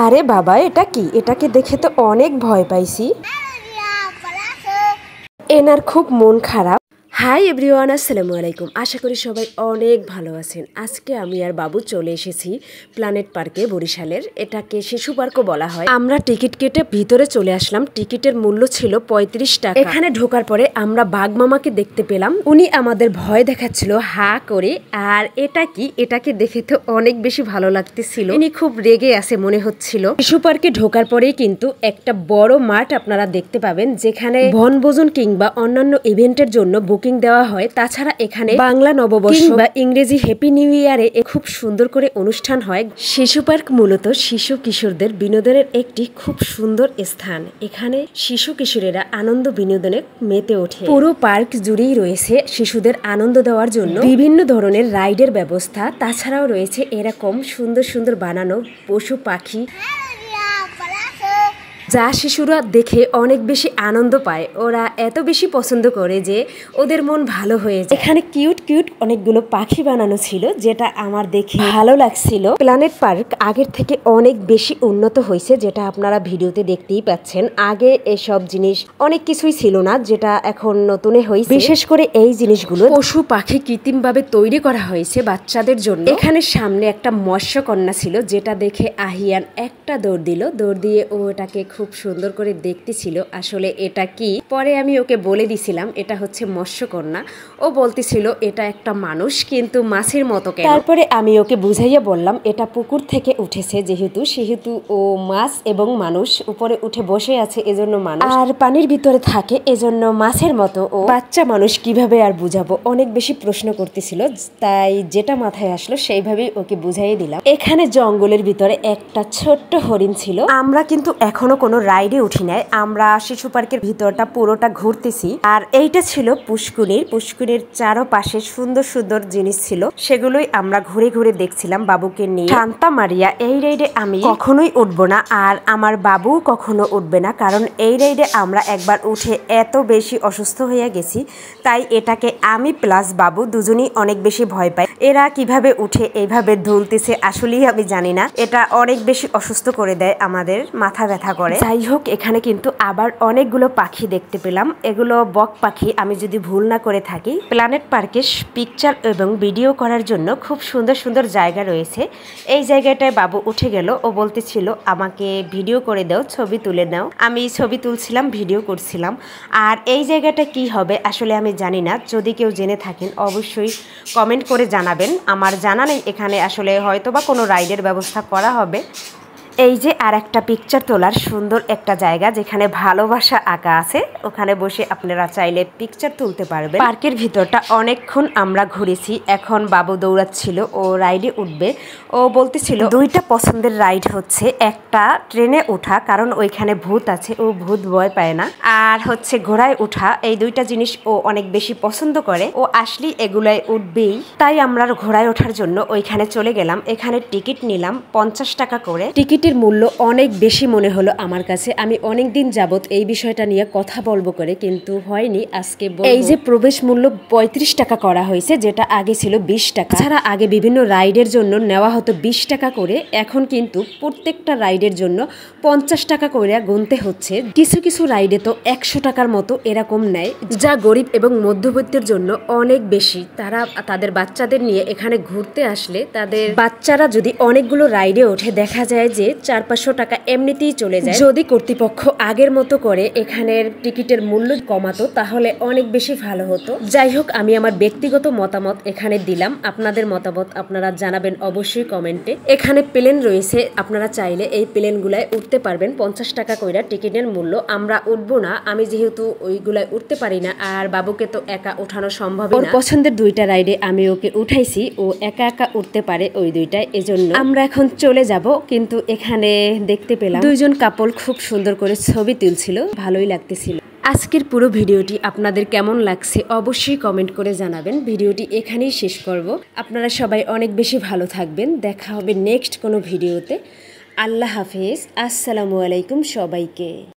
আরে বাবা, এটা কি? এটাকে দেখে তো অনেক ভয় পাইছি। এনার খুব মন খারাপ। হাই এভরিওয়ান, আসসালামু আলাইকুম। আশা করি সবাই অনেক ভালো আছেন। আজকে আমি আর বাবু চলে এসেছি প্ল্যানেট পার্কে, বরিশালের। এটাকে শিশু পার্কও বলা হয়। আমরা টিকিট কেটে ভিতরে চলে আসলাম। টিকিটের মূল্য ছিল ৩৫ টাকা। এখানে ঢোকার পরে আমরা বাঘ মামাকে দেখতে পেলাম। উনি আমাদের ভয় দেখাচ্ছিল হা করে। আর এটা কি? এটাকে দেখে তো অনেক বেশি ভালো লাগতেছিল। ইনি খুব রেগে আছে মনে হচ্ছিল। শিশু পার্কে ঢোকার পরেই কিন্তু একটা বড় মাঠ আপনারা দেখতে পাবেন, যেখানে বনভোজন কিংবা অন্যান্য ইভেন্টের জন্য বুকিং দেওয়া হয়। তাছাড়া এখানে বাংলা নববর্ষ বা ইংরেজি হ্যাপি নিউ ইয়ারে খুব সুন্দর করে অনুষ্ঠান হয়। শিশু পার্ক মূলত শিশু কিশোরদের বিনোদনের একটি খুব সুন্দর স্থান। এখানে শিশু কিশোরেরা আনন্দ বিনোদনে মেতে ওঠে। পুরো পার্ক জুড়েই রয়েছে শিশুদের আনন্দ দেওয়ার জন্য বিভিন্ন ধরনের রাইডের ব্যবস্থা। তাছাড়াও রয়েছে এরকম সুন্দর সুন্দর বানানো পশু পাখি, যা শিশুরা দেখে অনেক বেশি আনন্দ পায়। ওরা এত বেশি পছন্দ করে যে ওদের মন ভালো হয়ে যায়। এখানে কিউট কিউট অনেকগুলো পাখি বানানো ছিল, যেটা আমার দেখে ভালো লাগছিল। প্ল্যানেট পার্ক আগের থেকে অনেক বেশি উন্নত হয়েছে, যেটা আপনারা ভিডিওতে দেখতেই পাচ্ছেন। আগে এসব জিনিস অনেক কিছুই ছিল না, যেটা এখন নতুনে হয়েছে। বিশেষ করে এই জিনিসগুলো পশু পাখি কৃত্রিমভাবে তৈরি করা হয়েছে বাচ্চাদের জন্য। এখানে সামনে একটা মৎস্যকন্যা ছিল, যেটা দেখে আহিয়ান একটা দৌড় দিল। দৌড় দিয়ে ও এটাকে খুব সুন্দর করে দেখতেছিল আসলে এটা কি। পরে আমি ওকে বলে দিছিলাম এটা হচ্ছে মৎস্যকন্যা। ও বলতেছিল এটা একটা মানুষ, কিন্তু মাছের মতো কেন। তারপরে আমি ওকে বুঝাইয়া বললাম এটা পুকুর থেকে উঠেছে, সেহেতু ও মাছ এবং মানুষ। উপরে উঠে বসে আছে এজন্য মানুষ, আর পানির ভিতরে থাকে এজন্য মাছের মতো ও। বাচ্চা মানুষ কিভাবে আর বুঝাবো, অনেক বেশি প্রশ্ন করতেছিল, তাই যেটা মাথায় আসলো সেইভাবেই ওকে বুঝাইয়ে দিলাম। এখানে জঙ্গলের ভিতরে একটা ছোট্ট হরিণ ছিল। আমরা কিন্তু এখনো কোনো রাইডে উঠি নাই। আমরা শিশু পার্কের ভিতরটা পুরোটা ঘুরতেছি। আর এইটা ছিল পুষ্কুনির চারপাশে সুন্দর সুন্দর জিনিস ছিল, সেগুলোই আমরা ঘুরে ঘুরে দেখছিলাম বাবুকে নিয়ে। শান্তা মারিয়া এই রাইডে আমি কখনোই উঠবো না, আর আমার বাবু কখনো উঠবে না, কারণ এই রাইডে আমরা একবার উঠে এত বেশি অসুস্থ হয়ে গেছি। তাই এটাকে আমি প্লাস বাবু দুজনই অনেক বেশি ভয় পাই। এরা কিভাবে উঠে এইভাবে দুলতেছে আসলেই আমি জানি না। এটা অনেক বেশি অসুস্থ করে দেয়, আমাদের মাথা ব্যথা করে। যাই হোক, এখানে কিন্তু আবার অনেকগুলো পাখি দেখতে পেলাম। এগুলো বক পাখি, আমি যদি ভুল না করে থাকি। প্ল্যানেট পার্কে পিকচার এবং ভিডিও করার জন্য খুব সুন্দর সুন্দর জায়গা রয়েছে। এই জায়গাটায় বাবু উঠে গেল। ও বলতেছিল আমাকে ভিডিও করে দাও, ছবি তুলে নাও। আমি ছবি তুলছিলাম, ভিডিও করছিলাম। আর এই জায়গাটা কি হবে আসলে আমি জানি না। যদি কেউ জেনে থাকেন অবশ্যই কমেন্ট করে জানাবেন। আমার জানা নেই এখানে আসলে হয়তোবা কোনো রাইডের ব্যবস্থা করা হবে। এই যে আর একটা পিকচার তোলার সুন্দর একটা জায়গা, যেখানে ভালোবাসা আঁকা আছে। ওখানে বসে আপনারা চাইলে পিকচার তুলতে পারবেন। পার্কের ভিতরটা অনেকক্ষণ আমরা ঘুরেছি। এখন বাবু দৌড়াচ্ছিল ও রাইডে উঠবে। ও বলতেছিল দুইটা পছন্দের রাইড হচ্ছে, একটা ট্রেনে ওঠা, কারণ ওইখানে ভূত আছে, ও ভূত ভয় পায় না। আর হচ্ছে ঘোড়ায় ওঠা। এই দুইটা জিনিস ও অনেক বেশি পছন্দ করে। ও আসলেই এগুলাই উঠবেই। তাই আমরা ঘোড়ায় ওঠার জন্য ওইখানে চলে গেলাম। এখানে টিকিট নিলাম ৫০ টাকা করে। টিকিটের মূল্য অনেক বেশি মনে হলো আমার কাছে। আমি অনেক দিন যাবত এই বিষয়টা নিয়ে কথা বলবো করে, কিন্তু হয়নি। আজকে এই যে প্রবেশ মূল্য ৩৫ টাকা করা হয়েছে, যেটা আগে ছিল ২০ টাকা। ছাড়া আগে বিভিন্ন রাইডের জন্য নেওয়া হতো ২০ টাকা করে। এখন কিন্তু প্রত্যেকটা রাইডের জন্য ৫০ টাকা করে গুনতে হচ্ছে। কিছু কিছু রাইডে তো ১০০ টাকার মতো এরকম নেয়, যা গরিব এবং মধ্যবিত্তের জন্য অনেক বেশি। তারা তাদের বাচ্চাদের নিয়ে এখানে ঘুরতে আসলে তাদের বাচ্চারা যদি অনেকগুলো রাইডে ওঠে, দেখা যায় যে ৪০০-৫০০ টাকা এমনিতেই চলে যায়। যদি কর্তৃপক্ষ আগের মতো করে এখানের টিকিটের মূল্য কমাতো, তাহলে অনেক বেশি ভালো হতো। যাই হোক, আমি আমার ব্যক্তিগত মতামত এখানে দিলাম। আপনাদের মতামত আপনারা জানাবেন অবশ্যই কমেন্টে। এখানে প্লেন রয়েছে, আপনারা চাইলে এই প্লেনগুলায় উঠতে পারবেন। ৫০ টাকা কইরা টিকিটের মূল্য। আমরা উঠবো না, আমি যেহেতু ওইগুলায় উঠতে পারি না, আর বাবুকে তো একা ওঠানো সম্ভব না। ওর পছন্দের দুইটা রাইডে আমি ওকে উঠাইছি, ও একা একা উঠতে পারে ওই দুইটায়। এজন্য আমরা এখন চলে যাব। কিন্তু এখানে দেখতে পেলাম দুইজন কাপল খুব সুন্দর করে ছবি তুলছিল, ভালোই লাগতেছিল। আজকের পুরো ভিডিওটি আপনাদের কেমন লাগছে অবশ্যই কমেন্ট করে জানাবেন। ভিডিওটি এখানেই শেষ করব। আপনারা সবাই অনেক বেশি ভালো থাকবেন। দেখা হবে নেক্সট কোনো ভিডিওতে। আল্লাহ হাফেজ, আসসালামু আলাইকুম সবাইকে।